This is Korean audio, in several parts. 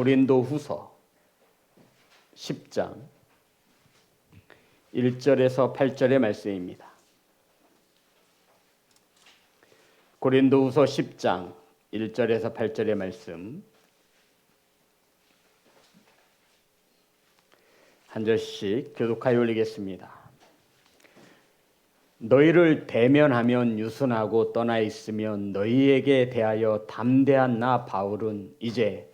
고린도후서 10장 1절에서 8절의 말씀입니다. 고린도후서 10장 1절에서 8절의 말씀 한 절씩 교독하여 올리겠습니다. 너희를 대면하면 유순하고 떠나 있으면 너희에게 대하여 담대한 나 바울은 이제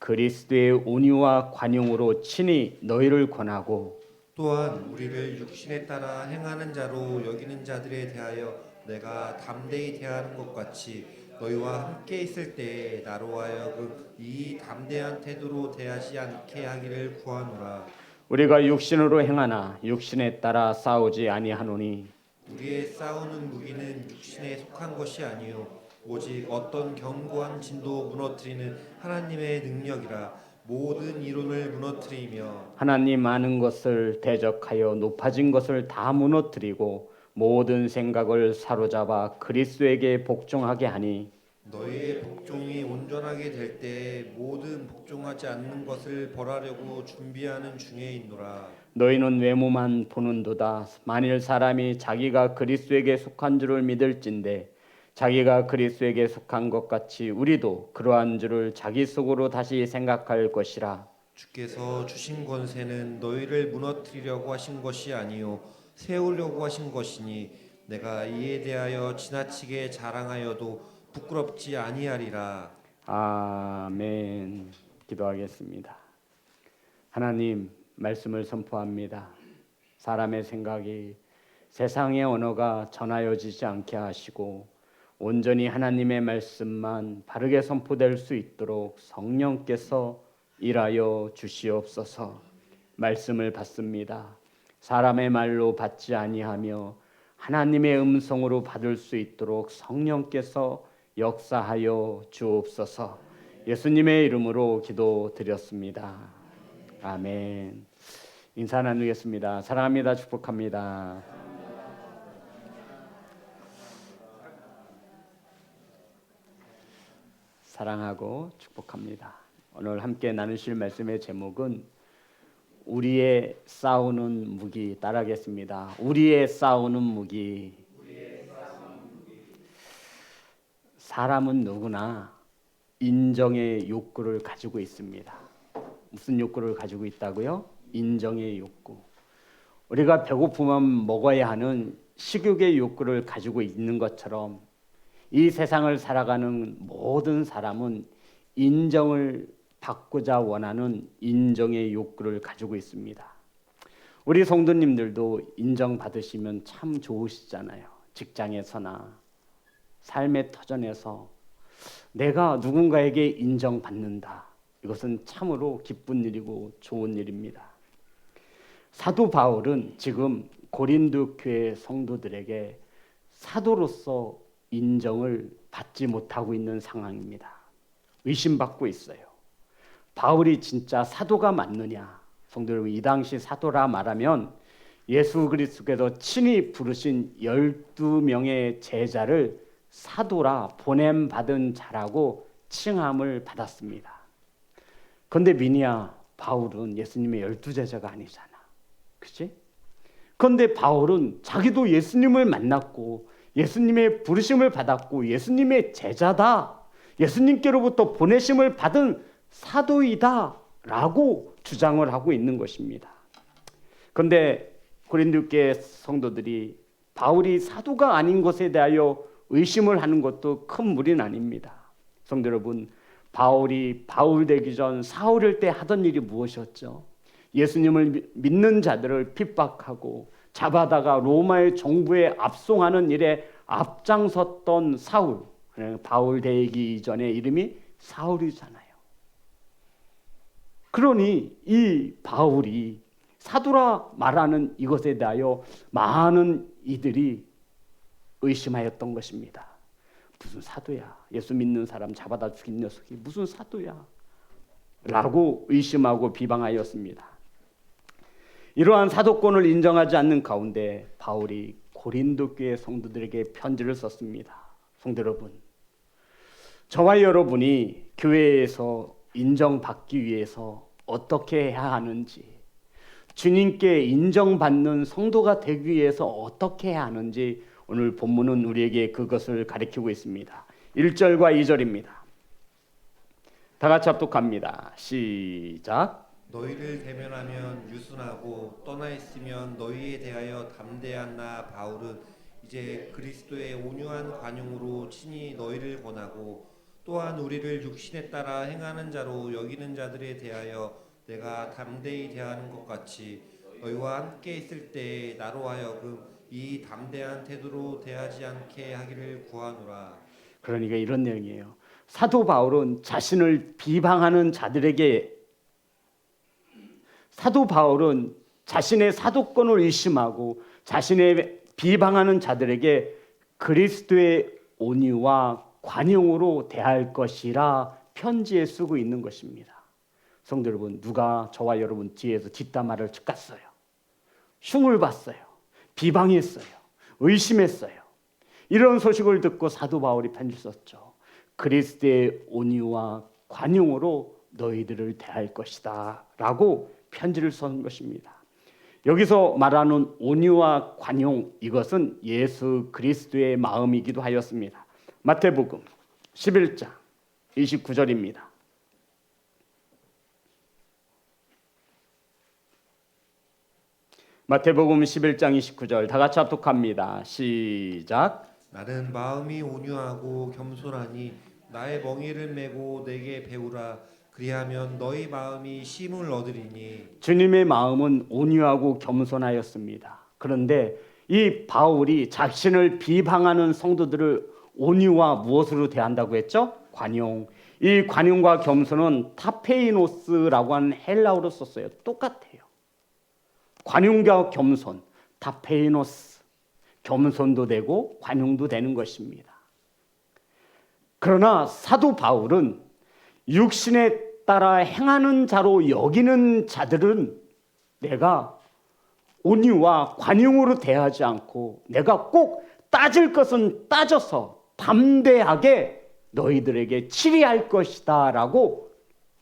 그리스도의 온유와 관용으로 친히 너희를 권하고 또한 우리를 육신에 따라 행하는 자로 여기는 자들에 대하여 내가 담대히 대하는 것 같이 너희와 함께 있을 때에 나로 하여금 이 담대한 태도로 대하지 않게 하기를 구하노라. 우리가 육신으로 행하나 육신에 따라 싸우지 아니하노니 우리의 싸우는 무기는 육신에 속한 것이 아니요 오직 어떤 견고한 진도 무너뜨리는 하나님의 능력이라. 모든 이론을 무너뜨리며 하나님 아는 것을 대적하여 높아진 것을 다 무너뜨리고 모든 생각을 사로잡아 그리스도에게 복종하게 하니 너희의 복종이 온전하게 될 때에 모든 복종하지 않는 것을 벌하려고 준비하는 중에 있노라. 너희는 외모만 보는도다. 만일 사람이 자기가 그리스도에게 속한 줄을 믿을진대 자기가 그리스도에게 속한 것 같이 우리도 그러한 줄을 자기 속으로 다시 생각할 것이라. 주께서 주신 권세는 너희를 무너뜨리려고 하신 것이 아니요 세우려고 하신 것이니 내가 이에 대하여 지나치게 자랑하여도 부끄럽지 아니하리라. 아멘. 기도하겠습니다. 하나님 말씀을 선포합니다. 사람의 생각이 세상의 언어가 전하여지지 않게 하시고 온전히 하나님의 말씀만 바르게 선포될 수 있도록 성령께서 일하여 주시옵소서. 말씀을 받습니다. 사람의 말로 받지 아니하며 하나님의 음성으로 받을 수 있도록 성령께서 역사하여 주옵소서. 예수님의 이름으로 기도드렸습니다. 아멘. 인사 나누겠습니다. 사랑합니다. 축복합니다. 사랑하고 축복합니다. 오늘 함께 나누실 말씀의 제목은 우리의 싸우는 무기. 따라하겠습니다. 우리의 싸우는 무기. 사람은 누구나 인정의 욕구를 가지고 있습니다. 무슨 욕구를 가지고 있다고요? 인정의 욕구. 우리가 배고프면 먹어야 하는 식욕의 욕구를 가지고 있는 것처럼 이 세상을 살아가는 모든 사람은 인정을 받고자 원하는 인정의 욕구를 가지고 있습니다. 우리 성도님들도 인정받으시면 참 좋으시잖아요. 직장에서나 삶의 터전에서 내가 누군가에게 인정받는다. 이것은 참으로 기쁜 일이고 좋은 일입니다. 사도 바울은 지금 고린도 교회 성도들에게 사도로서 인정을 받지 못하고 있는 상황입니다. 의심받고 있어요. 바울이 진짜 사도가 맞느냐? 성도 여러분, 이 당시 사도라 말하면 예수 그리스도께서 친히 부르신 12명의 제자를 사도라 보냄받은 자라고 칭함을 받았습니다. 그런데 미니야, 바울은 예수님의 12제자가 아니잖아. 그치? 그런데 바울은 자기도 예수님을 만났고 예수님의 부르심을 받았고 예수님의 제자다. 예수님께로부터 보내심을 받은 사도이다 라고 주장을 하고 있는 것입니다. 그런데 고린도 교회 성도들이 바울이 사도가 아닌 것에 대하여 의심을 하는 것도 큰 무리는 아닙니다. 성도 여러분, 바울이 바울 되기 전 사울일 때 하던 일이 무엇이었죠? 예수님을 믿는 자들을 핍박하고 잡아다가 로마의 정부에 압송하는 일에 앞장섰던 사울. 바울 되기 이전의 이름이 사울이잖아요. 그러니 이 바울이 사도라 말하는 이것에 대하여 많은 이들이 의심하였던 것입니다. 무슨 사도야? 예수 믿는 사람 잡아다 죽인 녀석이 무슨 사도야? 라고 의심하고 비방하였습니다. 이러한 사도권을 인정하지 않는 가운데 바울이 고린도 교회 성도들에게 편지를 썼습니다. 성도 여러분, 저와 여러분이 교회에서 인정받기 위해서 어떻게 해야 하는지, 주님께 인정받는 성도가 되기 위해서 어떻게 해야 하는지 오늘 본문은 우리에게 그것을 가르치고 있습니다. 1절과 2절입니다. 다 같이 합독합니다. 시작. 너희를 대면하면 유순하고 떠나 있으면 너희에 대하여 담대한 나 바울은 이제 그리스도의 온유한 관용으로 친히 너희를 권하고 또한 우리를 육신에 따라 행하는 자로 여기는 자들에 대하여 내가 담대히 대하는 것 같이 너희와 함께 있을 때 나로 하여금 이 담대한 태도로 대하지 않게 하기를 구하노라. 그러니까 이런 내용이에요. 사도 바울은 자신을 비방하는 자들에게, 사도 바울은 자신의 사도권을 의심하고 자신의 비방하는 자들에게 그리스도의 온유와 관용으로 대할 것이라 편지에 쓰고 있는 것입니다. 성도 여러분, 누가 저와 여러분 뒤에서 뒷담화를 쳤어요? 흉을 봤어요. 비방했어요. 의심했어요. 이런 소식을 듣고 사도 바울이 편지를 썼죠. 그리스도의 온유와 관용으로 너희들을 대할 것이다 라고 편지를 쓴 것입니다. 여기서 말하는 온유와 관용, 이것은 예수 그리스도의 마음이기도 하였습니다. 마태복음 11장 29절입니다. 마태복음 11장 29절 다 같이 합독합니다. 시작. 나는 마음이 온유하고 겸손하니 나의 멍에를 메고 내게 배우라. 그리하면 너희 마음이 쉼을 얻으리니. 주님의 마음은 온유하고 겸손하였습니다. 그런데 이 바울이 자신을 비방하는 성도들을 온유와 무엇으로 대한다고 했죠? 관용. 이 관용과 겸손은 타페이노스라고 하는 헬라어로 썼어요. 똑같아요. 관용과 겸손, 타페이노스. 겸손도 되고 관용도 되는 것입니다. 그러나 사도 바울은 육신에 따라 행하는 자로 여기는 자들은 내가 온유와 관용으로 대하지 않고 내가 꼭 따질 것은 따져서 담대하게 너희들에게 치리할 것이다 라고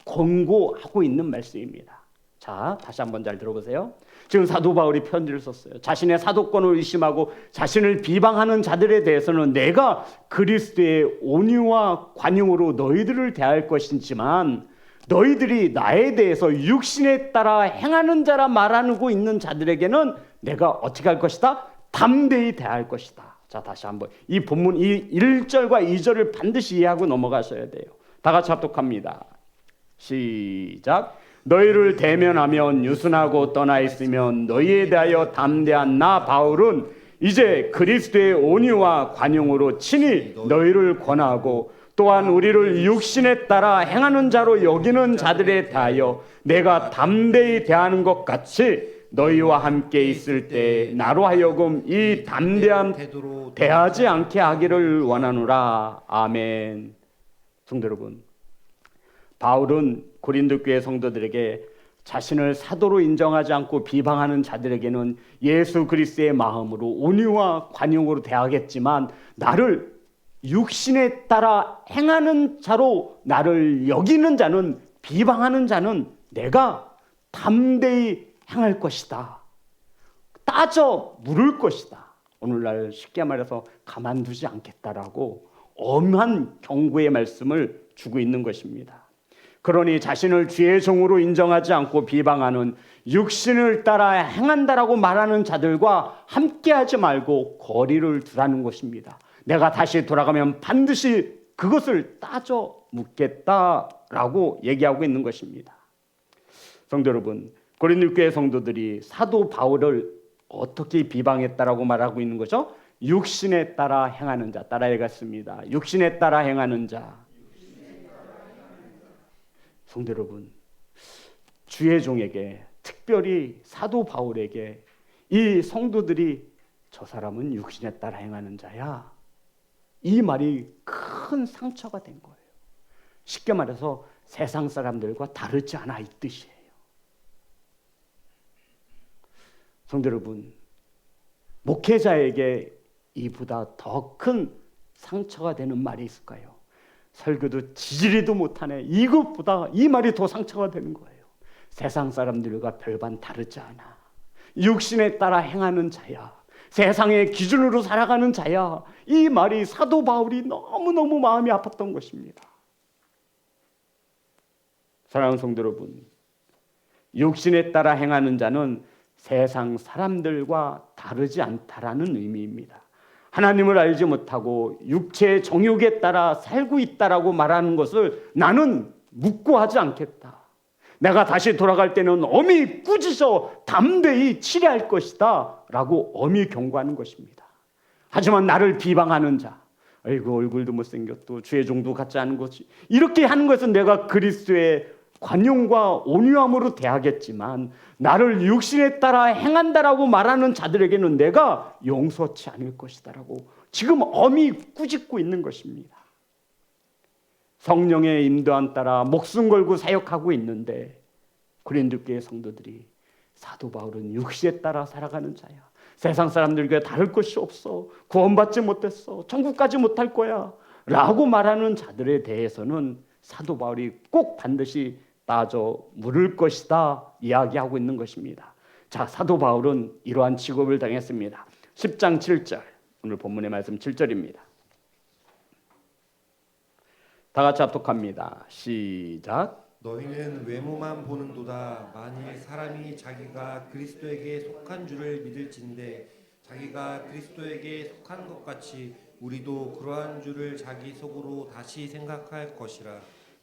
권고하고 있는 말씀입니다. 자, 다시 한번 잘 들어보세요. 지금 사도 바울이 편지를 썼어요. 자신의 사도권을 의심하고 자신을 비방하는 자들에 대해서는 내가 그리스도의 온유와 관용으로 너희들을 대할 것이지만 너희들이 나에 대해서 육신에 따라 행하는 자라 말하고 있는 자들에게는 내가 어떻게 할 것이다? 담대히 대할 것이다. 자, 다시 한번 이 본문 이 1절과 2절을 반드시 이해하고 넘어가셔야 돼요. 다 같이 합독합니다. 시작. 너희를 대면하면 유순하고 떠나 있으면 너희에 대하여 담대한 나 바울은 이제 그리스도의 온유와 관용으로 친히 너희를 권하고 또한 우리를 육신에 따라 행하는 자로 여기는 자들에 대하여 내가 담대히 대하는 것 같이 너희와 함께 있을 때 나로 하여금 이 담대한 태도로 대하지 않게 하기를 원하노라. 아멘. 성도 여러분, 바울은 고린도 교회 성도들에게 자신을 사도로 인정하지 않고 비방하는 자들에게는 예수 그리스도의 마음으로 온유와 관용으로 대하겠지만 나를 육신에 따라 행하는 자로 나를 여기는 자는, 비방하는 자는 내가 담대히 행할 것이다. 따져 물을 것이다. 오늘날 쉽게 말해서 가만두지 않겠다라고 엄한 경고의 말씀을 주고 있는 것입니다. 그러니 자신을 주의 종으로 인정하지 않고 비방하는 육신을 따라 행한다라고 말하는 자들과 함께하지 말고 거리를 두라는 것입니다. 내가 다시 돌아가면 반드시 그것을 따져 묻겠다라고 얘기하고 있는 것입니다. 성도 여러분, 고린도 교회 성도들이 사도 바울을 어떻게 비방했다라고 말하고 있는 거죠? 육신에 따라 행하는 자, 따라 읽었습니다. 육신에 따라 행하는 자. 성도 여러분, 주의 종에게, 특별히 사도 바울에게 이 성도들이 저 사람은 육신에 따라 행하는 자야, 이 말이 큰 상처가 된 거예요. 쉽게 말해서 세상 사람들과 다르지 않아 이 뜻이에요. 성도 여러분, 목회자에게 이보다 더 큰 상처가 되는 말이 있을까요? 설교도 지지리도 못하네. 이것보다 이 말이 더 상처가 되는 거예요. 세상 사람들과 별반 다르지 않아. 육신에 따라 행하는 자야. 세상의 기준으로 살아가는 자야. 이 말이 사도 바울이 너무너무 마음이 아팠던 것입니다. 사랑하는 성도 여러분, 육신에 따라 행하는 자는 세상 사람들과 다르지 않다라는 의미입니다. 하나님을 알지 못하고 육체의 정욕에 따라 살고 있다라고 말하는 것을 나는 묵고하지 않겠다. 내가 다시 돌아갈 때는 엄히 꾸짖어 담대히 치레할 것이다 라고 엄히 경고하는 것입니다. 하지만 나를 비방하는 자, 아이고 얼굴도 못생겼고 주의 종도 같지 않은 것이, 이렇게 하는 것은 내가 그리스도의 관용과 온유함으로 대하겠지만 나를 육신에 따라 행한다라고 말하는 자들에게는 내가 용서치 않을 것이다라고 지금 엄히 꾸짖고 있는 것입니다. 성령의 인도함 따라 목숨 걸고 사역하고 있는데 고린도 교회 성도들이 사도 바울은 육신에 따라 살아가는 자야. 세상 사람들과 다를 것이 없어. 구원받지 못했어. 천국까지 못할 거야 라고 말하는 자들에 대해서는 사도 바울이 꼭 반드시 따져 물을 것이다 이야기하고 있는 것입니다. 자, 사도 바울은 이러한 직업을 당했습니다. 10장 7절, 오늘 본문의 말씀 7절입니다. 다 같이 합독합니다. 시작. 너희는 외모만 보는도다. 만일 사람이 자기가 그리스도에게 속한 줄을 믿을진대 자기가 그리스도에게 속한 것 같이 우리도 그러한 줄을 자기 속으로 다시 생각할 것이라.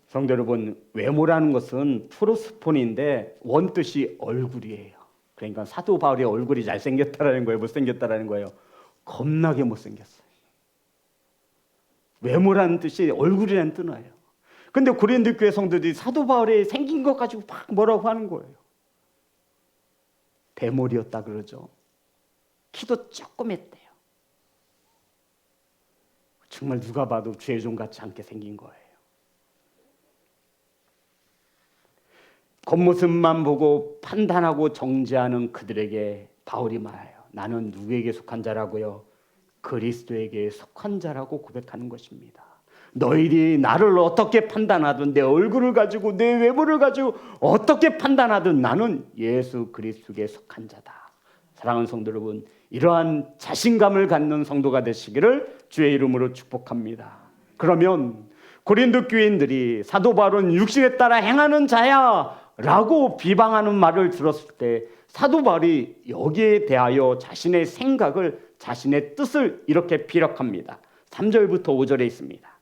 성도 여러분, 외모라는 것은 프로스폰인데 원뜻이 얼굴이에요. 그러니까 사도 바울의 얼굴이 잘생겼다라는 거예요, 못생겼다라는 거예요? 겁나게 못생겼어요. 외모라는 뜻이 얼굴이라는 뜻이에요. 근데 고린도 교회 성도들이 사도 바울의 생긴 것 가지고 막 뭐라고 하는 거예요. 대머리였다 그러죠. 키도 조금 했대요. 정말 누가 봐도 주의 종 같지 않게 생긴 거예요. 겉모습만 보고 판단하고 정죄하는 그들에게 바울이 말해요. 나는 누구에게 속한 자라고요? 그리스도에게 속한 자라고 고백하는 것입니다. 너희들이 나를 어떻게 판단하든, 내 얼굴을 가지고 내 외모를 가지고 어떻게 판단하든 나는 예수 그리스도에게 속한 자다. 사랑하는 성도 여러분, 이러한 자신감을 갖는 성도가 되시기를 주의 이름으로 축복합니다. 그러면 고린도 교인들이 사도 바울은 육신에 따라 행하는 자야 라고 비방하는 말을 들었을 때 사도 바울이 여기에 대하여 자신의 생각을, 자신의 뜻을 이렇게 피력합니다. 3절부터 5절에 있습니다.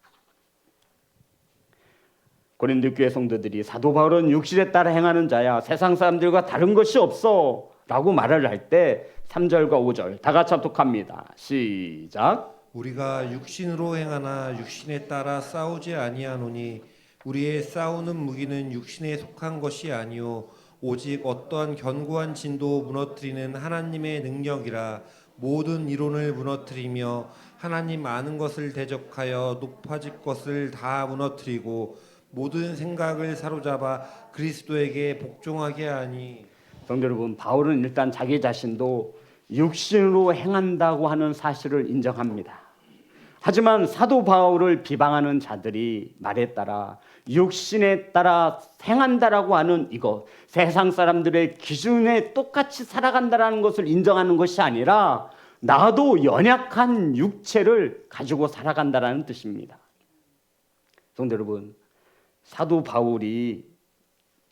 고린도 교회 성도들이 사도 바울은 육신에 따라 행하는 자야, 세상 사람들과 다른 것이 없어 라고 말을 할 때 3절과 5절 다 같이 합독합니다. 시작. 우리가 육신으로 행하나 육신에 따라 싸우지 아니하노니 우리의 싸우는 무기는 육신에 속한 것이 아니요 오직 어떠한 견고한 진도 무너뜨리는 하나님의 능력이라. 모든 이론을 무너뜨리며 하나님 아는 것을 대적하여 높아질 것을 다 무너뜨리고 모든 생각을 사로잡아 그리스도에게 복종하게 하니. 성도 여러분, 바울은 일단 자기 자신도 육신으로 행한다고 하는 사실을 인정합니다. 하지만 사도 바울을 비방하는 자들이 말에 따라 육신에 따라 행한다라고 하는 이것, 세상 사람들의 기준에 똑같이 살아간다라는 것을 인정하는 것이 아니라 나도 연약한 육체를 가지고 살아간다라는 뜻입니다. 성도 여러분, 사도 바울이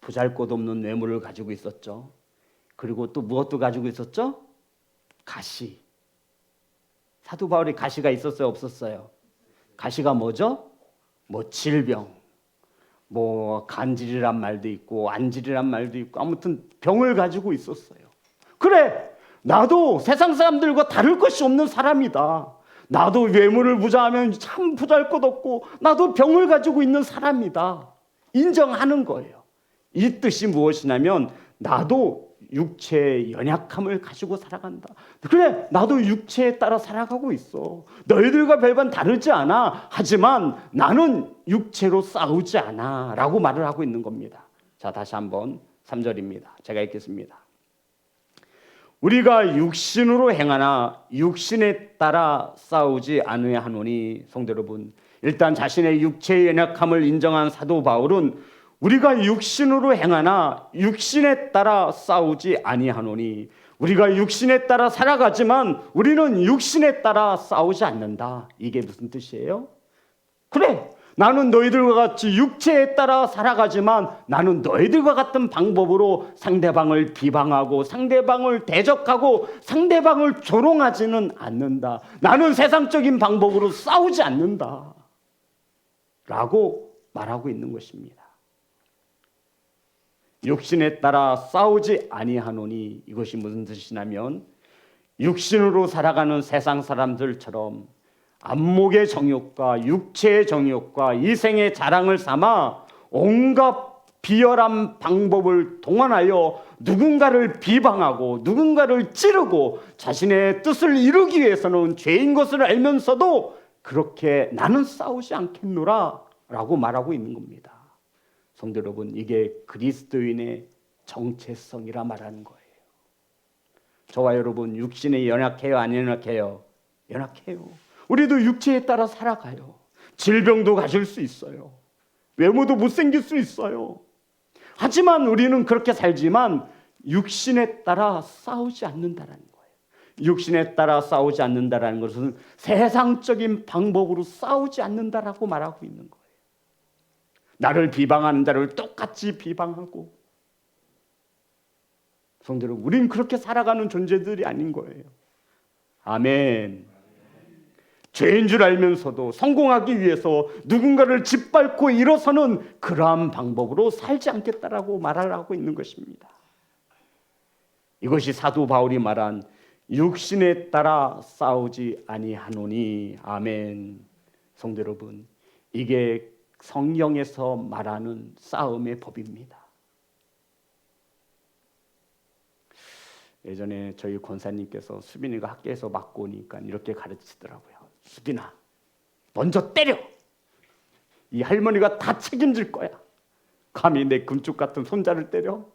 보잘것없는 외모를 가지고 있었죠. 그리고 또 무엇도 가지고 있었죠? 가시. 사도 바울이 가시가 있었어요, 없었어요? 가시가 뭐죠? 뭐 질병, 뭐 간질이란 말도 있고 안질이란 말도 있고 아무튼 병을 가지고 있었어요. 그래, 나도 세상 사람들과 다를 것이 없는 사람이다. 나도 외모를 보자하면 참 보잘것없고 나도 병을 가지고 있는 사람이다. 인정하는 거예요. 이 뜻이 무엇이냐면 나도 육체의 연약함을 가지고 살아간다. 그래, 나도 육체에 따라 살아가고 있어. 너희들과 별반 다르지 않아. 하지만 나는 육체로 싸우지 않아 라고 말을 하고 있는 겁니다. 자, 다시 한번 3절입니다. 제가 읽겠습니다. 우리가 육신으로 행하나 육신에 따라 싸우지 아니하노니. 성도 여러분, 일단 자신의 육체의 연약함을 인정한 사도 바울은 우리가 육신으로 행하나 육신에 따라 싸우지 아니하노니, 우리가 육신에 따라 살아가지만 우리는 육신에 따라 싸우지 않는다. 이게 무슨 뜻이에요? 그래, 나는 너희들과 같이 육체에 따라 살아가지만 나는 너희들과 같은 방법으로 상대방을 비방하고 상대방을 대적하고 상대방을 조롱하지는 않는다. 나는 세상적인 방법으로 싸우지 않는다 라고 말하고 있는 것입니다. 육신에 따라 싸우지 아니하노니, 이것이 무슨 뜻이냐면 육신으로 살아가는 세상 사람들처럼 안목의 정욕과 육체의 정욕과 이생의 자랑을 삼아 온갖 비열한 방법을 동원하여 누군가를 비방하고 누군가를 찌르고 자신의 뜻을 이루기 위해서는 죄인 것을 알면서도 그렇게 나는 싸우지 않겠노라 라고 말하고 있는 겁니다. 성도 여러분, 이게 그리스도인의 정체성이라 말하는 거예요. 저와 여러분, 육신에 연약해요, 안 연약해요? 연약해요. 우리도 육체에 따라 살아가요. 질병도 가질 수 있어요. 외모도 못생길 수 있어요. 하지만 우리는 그렇게 살지만 육신에 따라 싸우지 않는다라는 거예요. 육신에 따라 싸우지 않는다라는 것은 세상적인 방법으로 싸우지 않는다라고 말하고 있는 거예요. 나를 비방하는 자를 똑같이 비방하고, 성도 여러분, 우린 그렇게 살아가는 존재들이 아닌 거예요. 아멘. 죄인 줄 알면서도 성공하기 위해서 누군가를 짓밟고 일어서는 그러한 방법으로 살지 않겠다라고 말하고 있는 것입니다. 이것이 사도 바울이 말한 육신에 따라 싸우지 아니하노니. 아멘. 성도 여러분, 이게 성경에서 말하는 싸움의 법입니다. 예전에 저희 권사님께서 수빈이가 학교에서 맞고 오니까 이렇게 가르치더라고요. 수빈아, 먼저 때려. 이 할머니가 다 책임질 거야. 감히 내 금쪽 같은 손자를 때려?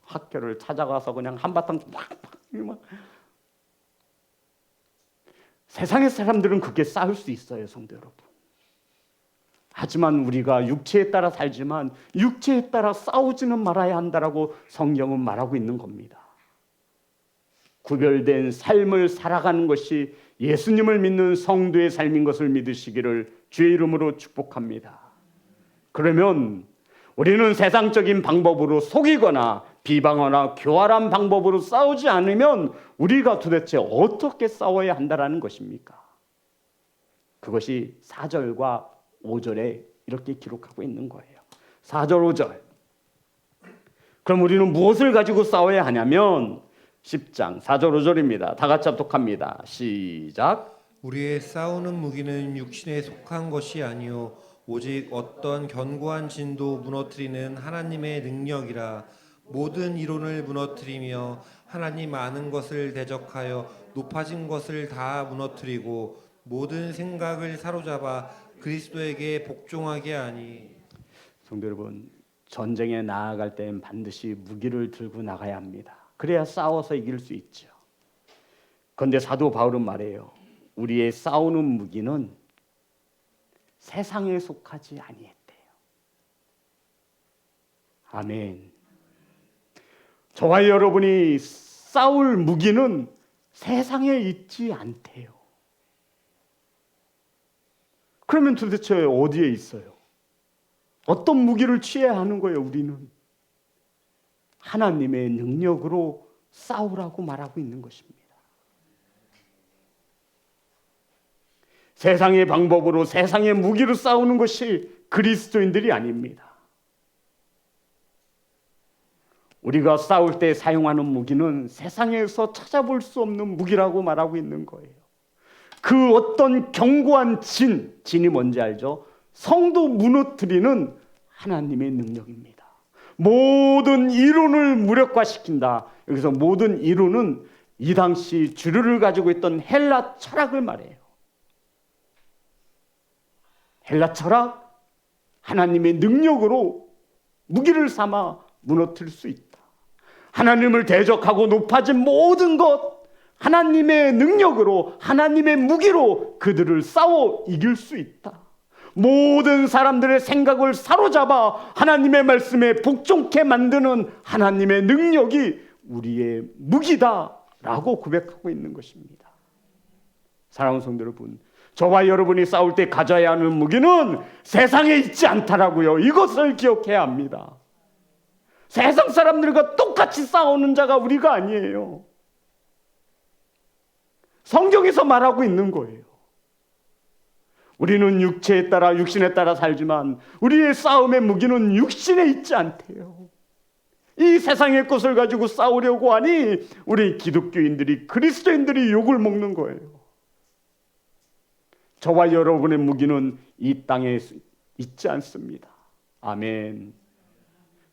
학교를 찾아가서 그냥 한바탕 막. 세상의 사람들은 그렇게 싸울 수 있어요, 성도 여러분. 하지만 우리가 육체에 따라 살지만 육체에 따라 싸우지는 말아야 한다라고 성경은 말하고 있는 겁니다. 구별된 삶을 살아가는 것이 예수님을 믿는 성도의 삶인 것을 믿으시기를 주의 이름으로 축복합니다. 그러면 우리는 세상적인 방법으로 속이거나 비방하거나 교활한 방법으로 싸우지 않으면 우리가 도대체 어떻게 싸워야 한다라는 것입니까? 그것이 4절과 5절에 이렇게 기록하고 있는 거예요. 4절, 5절. 그럼 우리는 무엇을 가지고 싸워야 하냐면 10장 4절, 5절입니다. 다 같이 합독합니다. 시작. 우리의 싸우는 무기는 육신에 속한 것이 아니요 오직 어떤 견고한 진도 무너뜨리는 하나님의 능력이라. 모든 이론을 무너뜨리며 하나님 아는 것을 대적하여 높아진 것을 다 무너뜨리고 모든 생각을 사로잡아 그리스도에게 복종하게 하니. 성도 여러분, 전쟁에 나아갈 땐 반드시 무기를 들고 나가야 합니다. 그래야 싸워서 이길 수 있죠. 그런데 사도 바울은 말해요. 우리의 싸우는 무기는 세상에 속하지 아니했대요. 아멘. 저와 여러분이 싸울 무기는 세상에 있지 않대요. 그러면 도대체 어디에 있어요? 어떤 무기를 취해야 하는 거예요, 우리는? 하나님의 능력으로 싸우라고 말하고 있는 것입니다. 세상의 방법으로 세상의 무기로 싸우는 것이 그리스도인들이 아닙니다. 우리가 싸울 때 사용하는 무기는 세상에서 찾아볼 수 없는 무기라고 말하고 있는 거예요. 그 어떤 견고한 진이 뭔지 알죠? 성도 무너뜨리는 하나님의 능력입니다. 모든 이론을 무력화시킨다. 여기서 모든 이론은 이 당시 주류를 가지고 있던 헬라 철학을 말해요. 헬라 철학, 하나님의 능력으로 무기를 삼아 무너뜨릴 수 있다. 하나님을 대적하고 높아진 모든 것, 하나님의 능력으로, 하나님의 무기로 그들을 싸워 이길 수 있다. 모든 사람들의 생각을 사로잡아 하나님의 말씀에 복종케 만드는 하나님의 능력이 우리의 무기다라고 고백하고 있는 것입니다. 사랑하는 성도 여러분, 저와 여러분이 싸울 때 가져야 하는 무기는 세상에 있지 않다라고요. 이것을 기억해야 합니다. 세상 사람들과 똑같이 싸우는 자가 우리가 아니에요. 성경에서 말하고 있는 거예요. 우리는 육체에 따라 육신에 따라 살지만 우리의 싸움의 무기는 육신에 있지 않대요. 이 세상의 것을 가지고 싸우려고 하니 우리 기독교인들이, 그리스도인들이 욕을 먹는 거예요. 저와 여러분의 무기는 이 땅에 있지 않습니다. 아멘.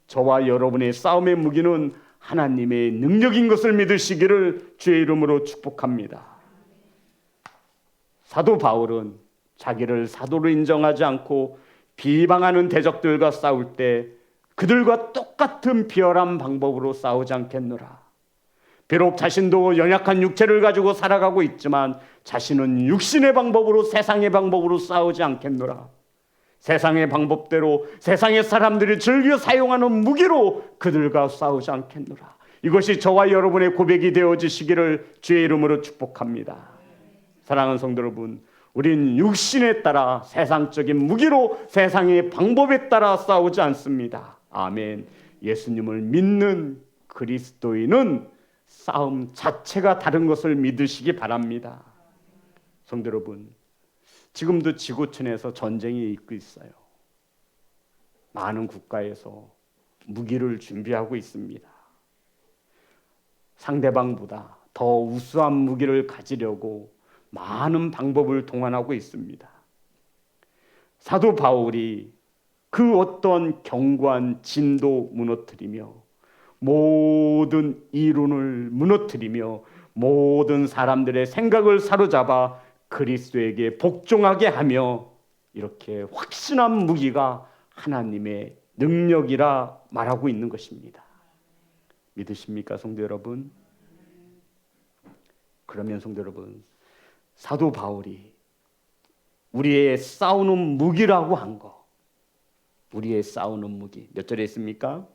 저와 여러분의 싸움의 무기는 하나님의 능력인 것을 믿으시기를 주의 이름으로 축복합니다. 사도 바울은 자기를 사도로 인정하지 않고 비방하는 대적들과 싸울 때 그들과 똑같은 비열한 방법으로 싸우지 않겠노라. 비록 자신도 연약한 육체를 가지고 살아가고 있지만 자신은 육신의 방법으로, 세상의 방법으로 싸우지 않겠노라. 세상의 방법대로, 세상의 사람들이 즐겨 사용하는 무기로 그들과 싸우지 않겠노라. 이것이 저와 여러분의 고백이 되어지시기를 주의 이름으로 축복합니다. 사랑하는 성도 여러분, 우린 육신에 따라 세상적인 무기로, 세상의 방법에 따라 싸우지 않습니다. 아멘. 예수님을 믿는 그리스도인은 싸움 자체가 다른 것을 믿으시기 바랍니다. 성도 여러분, 지금도 지구촌에서 전쟁이 있고 있어요. 많은 국가에서 무기를 준비하고 있습니다. 상대방보다 더 우수한 무기를 가지려고 많은 방법을 동원하고 있습니다. 사도 바울이 그 어떤 견고한 진도 무너뜨리며 모든 이론을 무너뜨리며 모든 사람들의 생각을 사로잡아 그리스도에게 복종하게 하며 이렇게 확신한 무기가 하나님의 능력이라 말하고 있는 것입니다. 믿으십니까, 성도 여러분? 그러면 성도 여러분, 사도 바울이 우리의 싸우는 무기라고 한 거, 우리의 싸우는 무기 몇 절에 있습니까?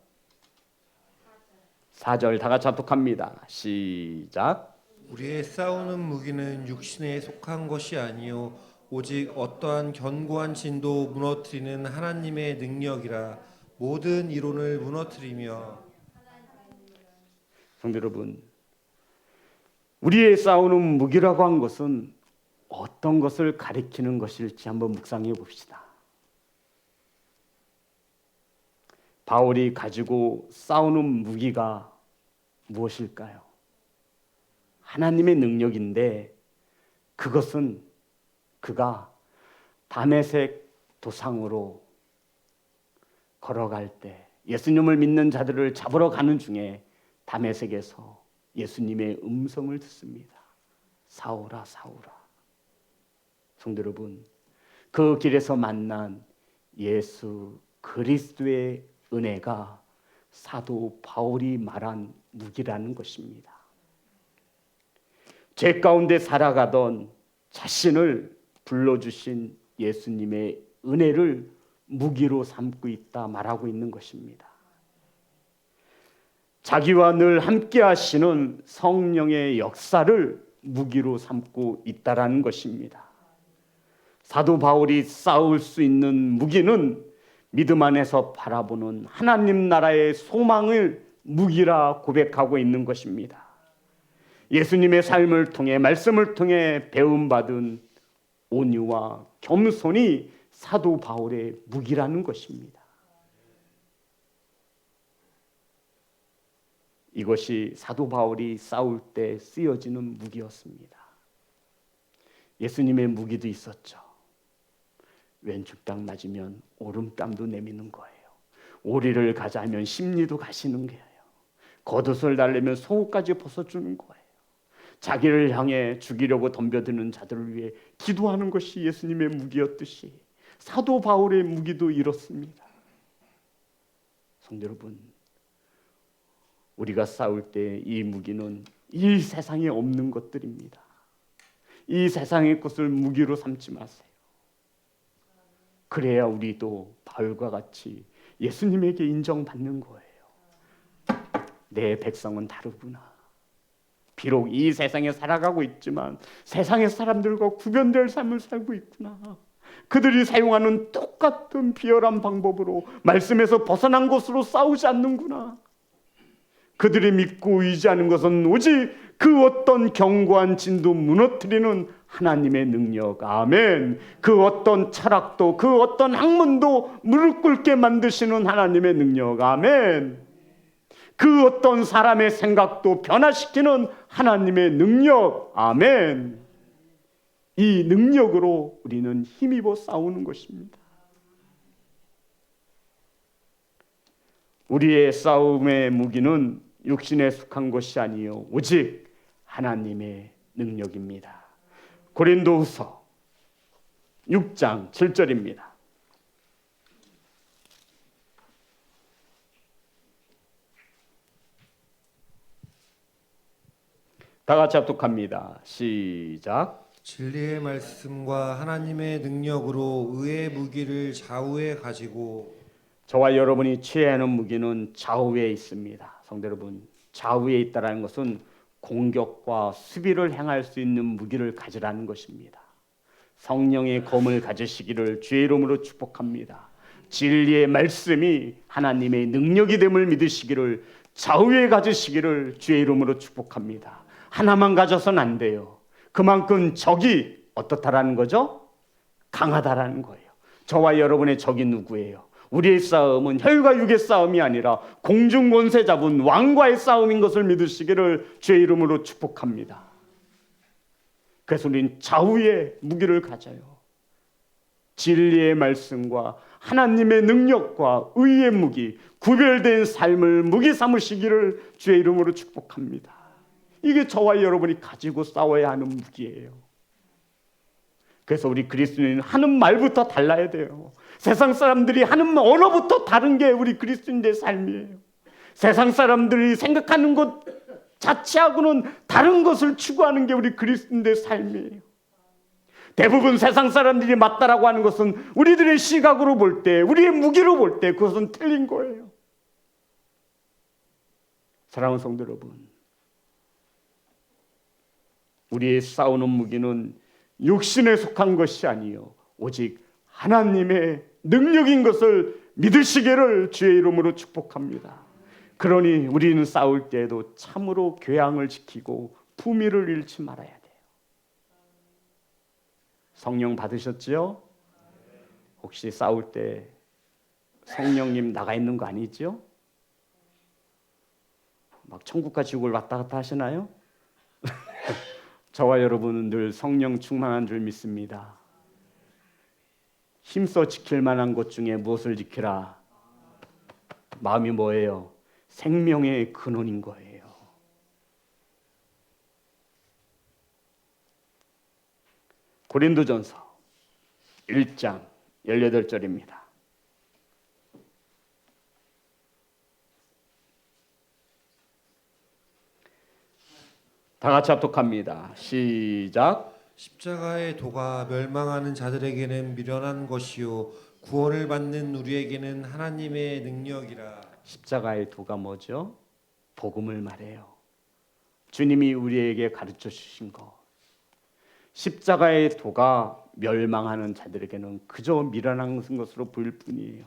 4절 다 같이 합독합니다. 시작. 우리의 싸우는 무기는 육신에 속한 것이 아니요 오직 어떠한 견고한 진도 무너뜨리는 하나님의 능력이라. 모든 이론을 무너뜨리며. 성도 여러분, 우리의 싸우는 무기라고 한 것은 어떤 것을 가리키는 것일지 한번 묵상해 봅시다. 바울이 가지고 싸우는 무기가 무엇일까요? 하나님의 능력인데 그것은 그가 다메섹 도상으로 걸어갈 때 예수님을 믿는 자들을 잡으러 가는 중에 다메섹에서 예수님의 음성을 듣습니다. 사울아, 사울아. 성도 여러분, 그 길에서 만난 예수 그리스도의 은혜가 사도 바울이 말한 무기라는 것입니다. 죄 가운데 살아가던 자신을 불러주신 예수님의 은혜를 무기로 삼고 있다 말하고 있는 것입니다. 자기와 늘 함께 하시는 성령의 역사를 무기로 삼고 있다라는 것입니다. 사도 바울이 싸울 수 있는 무기는 믿음 안에서 바라보는 하나님 나라의 소망을 무기라 고백하고 있는 것입니다. 예수님의 삶을 통해, 말씀을 통해 배움받은 온유와 겸손이 사도 바울의 무기라는 것입니다. 이것이 사도 바울이 싸울 때 쓰여지는 무기였습니다. 예수님의 무기도 있었죠. 왼쪽 딱 맞으면 오른땀도 내미는 거예요. 오리를 가자면 심리도 가시는 거예요. 겉옷을 달래면 속옷까지 벗어주는 거예요. 자기를 향해 죽이려고 덤벼드는 자들을 위해 기도하는 것이 예수님의 무기였듯이 사도 바울의 무기도 이렇습니다. 성도 여러분, 우리가 싸울 때 이 무기는 이 세상에 없는 것들입니다. 이 세상의 것을 무기로 삼지 마세요. 그래야 우리도 바울과 같이 예수님에게 인정받는 거예요. 내 백성은 다르구나. 비록 이 세상에 살아가고 있지만 세상의 사람들과 구별될 삶을 살고 있구나. 그들이 사용하는 똑같은 비열한 방법으로 말씀에서 벗어난 것으로 싸우지 않는구나. 그들이 믿고 의지하는 것은 오직 그 어떤 견고한 진도 무너뜨리는 하나님의 능력. 아멘. 그 어떤 철학도 그 어떤 학문도 무릎 꿇게 만드시는 하나님의 능력. 아멘. 그 어떤 사람의 생각도 변화시키는 하나님의 능력. 아멘. 이 능력으로 우리는 힘입어 싸우는 것입니다. 우리의 싸움의 무기는 육신에 속한 것이 아니요 오직 하나님의 능력입니다. 고린도후서 6장 7절입니다. 다 같이 합독합니다. 시작. 진리의 말씀과 하나님의 능력으로 의의 무기를 좌우에 가지고 저와 여러분이 취해야 하는 무기는 좌우에 있습니다. 성도 여러분, 좌우에 있다는 것은 공격과 수비를 행할 수 있는 무기를 가지라는 것입니다. 성령의 검을 가지시기를 주의 이름으로 축복합니다. 진리의 말씀이 하나님의 능력이 됨을 믿으시기를 좌우에 가지시기를 주의 이름으로 축복합니다. 하나만 가져서는 안 돼요. 그만큼 적이 어떻다라는 거죠? 강하다라는 거예요. 저와 여러분의 적이 누구예요? 우리의 싸움은 혈과 육의 싸움이 아니라 공중 권세 잡은 왕과의 싸움인 것을 믿으시기를 주의 이름으로 축복합니다. 그래서 우리는 좌우의 무기를 가져요. 진리의 말씀과 하나님의 능력과 의의 무기, 구별된 삶을 무기 삼으시기를 주의 이름으로 축복합니다. 이게 저와 여러분이 가지고 싸워야 하는 무기예요. 그래서 우리 그리스도인은 하는 말부터 달라야 돼요. 세상 사람들이 하는 언어부터 다른 게 우리 그리스도인의 삶이에요. 세상 사람들이 생각하는 것 자체하고는 다른 것을 추구하는 게 우리 그리스도인의 삶이에요. 대부분 세상 사람들이 맞다라고 하는 것은 우리들의 시각으로 볼 때, 우리의 무기로 볼 때 그것은 틀린 거예요. 사랑하는 성도 여러분, 우리의 싸우는 무기는 육신에 속한 것이 아니요 오직 하나님의 능력인 것을 믿으시기를 주의 이름으로 축복합니다. 그러니 우리는 싸울 때에도 참으로 교양을 지키고 품위를 잃지 말아야 돼요. 성령 받으셨지요? 혹시 싸울 때 성령님 나가 있는 거 아니죠? 막 천국과 지옥을 왔다 갔다 하시나요? 저와 여러분은 늘 성령 충만한 줄 믿습니다. 힘써 지킬 만한 것 중에 무엇을 지키라? 마음이 뭐예요? 생명의 근원인 거예요. 고린도전서 1장 18절입니다. 다 같이 합독합니다. 시작. 십자가의 도가 멸망하는 자들에게는 미련한 것이요 구원을 받는 우리에게는 하나님의 능력이라. 십자가의 도가 뭐죠? 복음을 말해요. 주님이 우리에게 가르쳐 주신 것. 십자가의 도가 멸망하는 자들에게는 그저 미련한 것으로 보일 뿐이에요.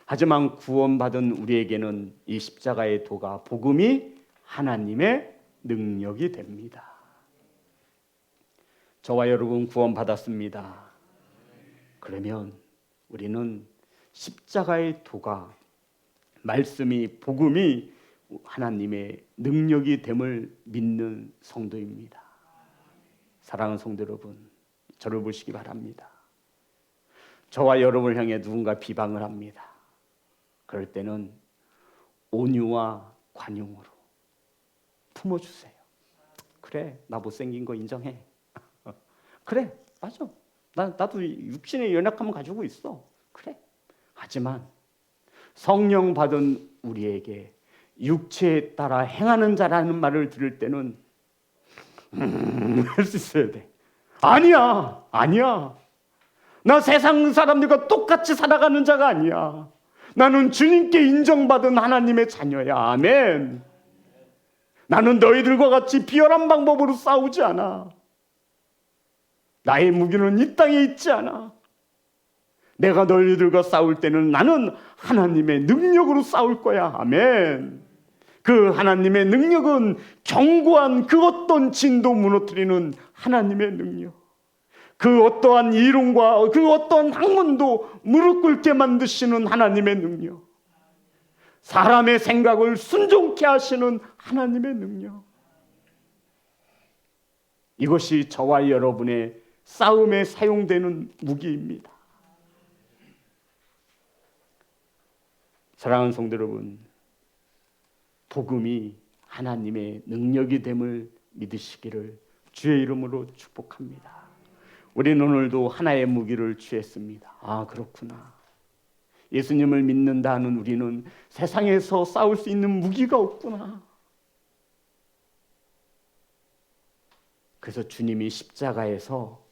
하지만 구원받은 우리에게는 이 십자가의 도가 복음이 하나님의 능력이 됩니다. 저와 여러분 구원받았습니다. 그러면 우리는 십자가의 도가 말씀이 복음이 하나님의 능력이 됨을 믿는 성도입니다. 사랑하는 성도 여러분, 저를 보시기 바랍니다. 저와 여러분을 향해 누군가 비방을 합니다. 그럴 때는 온유와 관용으로 품어주세요. 그래, 나 못생긴 거 인정해. 그래, 맞아. 나도 육신의 연약함을 가지고 있어. 그래. 하지만 성령 받은 우리에게 육체에 따라 행하는 자라는 말을 들을 때는 할 수 있어야 돼. 아니야. 나 세상 사람들과 똑같이 살아가는 자가 아니야. 나는 주님께 인정받은 하나님의 자녀야. 아멘. 나는 너희들과 같이 비열한 방법으로 싸우지 않아. 나의 무기는 이 땅에 있지 않아. 내가 너희들과 싸울 때는 나는 하나님의 능력으로 싸울 거야. 아멘. 그 하나님의 능력은 견고한 그 어떤 진도 무너뜨리는 하나님의 능력, 그 어떠한 이론과 그 어떠한 학문도 무릎 꿇게 만드시는 하나님의 능력, 사람의 생각을 순종케 하시는 하나님의 능력. 이것이 저와 여러분의 싸움에 사용되는 무기입니다. 사랑하는 성도 여러분, 복음이 하나님의 능력이 됨을 믿으시기를 주의 이름으로 축복합니다. 우리는 오늘도 하나의 무기를 취했습니다. 아, 그렇구나. 예수님을 믿는다 하는 우리는 세상에서 싸울 수 있는 무기가 없구나. 그래서 주님이 십자가에서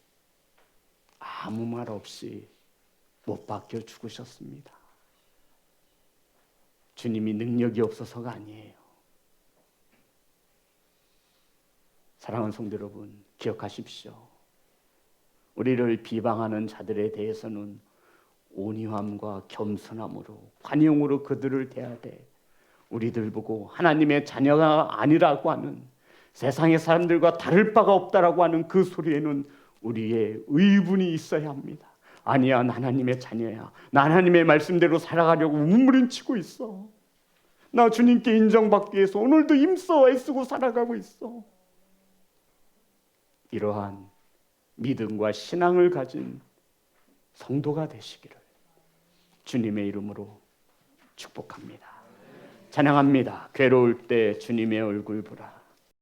아무 말 없이 못 박혀 죽으셨습니다. 주님이 능력이 없어서가 아니에요. 사랑하는 성도 여러분, 기억하십시오. 우리를 비방하는 자들에 대해서는 온유함과 겸손함으로, 관용으로 그들을 대하되, 우리들 보고 하나님의 자녀가 아니라고 하는, 세상의 사람들과 다를 바가 없다라고 하는 그 소리에는 우리의 의분이 있어야 합니다. 아니야, 나 하나님의 자녀야. 나 하나님의 말씀대로 살아가려고 몸부림치고 있어. 나 주님께 인정받기 위해서 오늘도 힘써 애쓰고 살아가고 있어. 이러한 믿음과 신앙을 가진 성도가 되시기를 주님의 이름으로 축복합니다. 찬양합니다. 괴로울 때 주님의 얼굴 보라.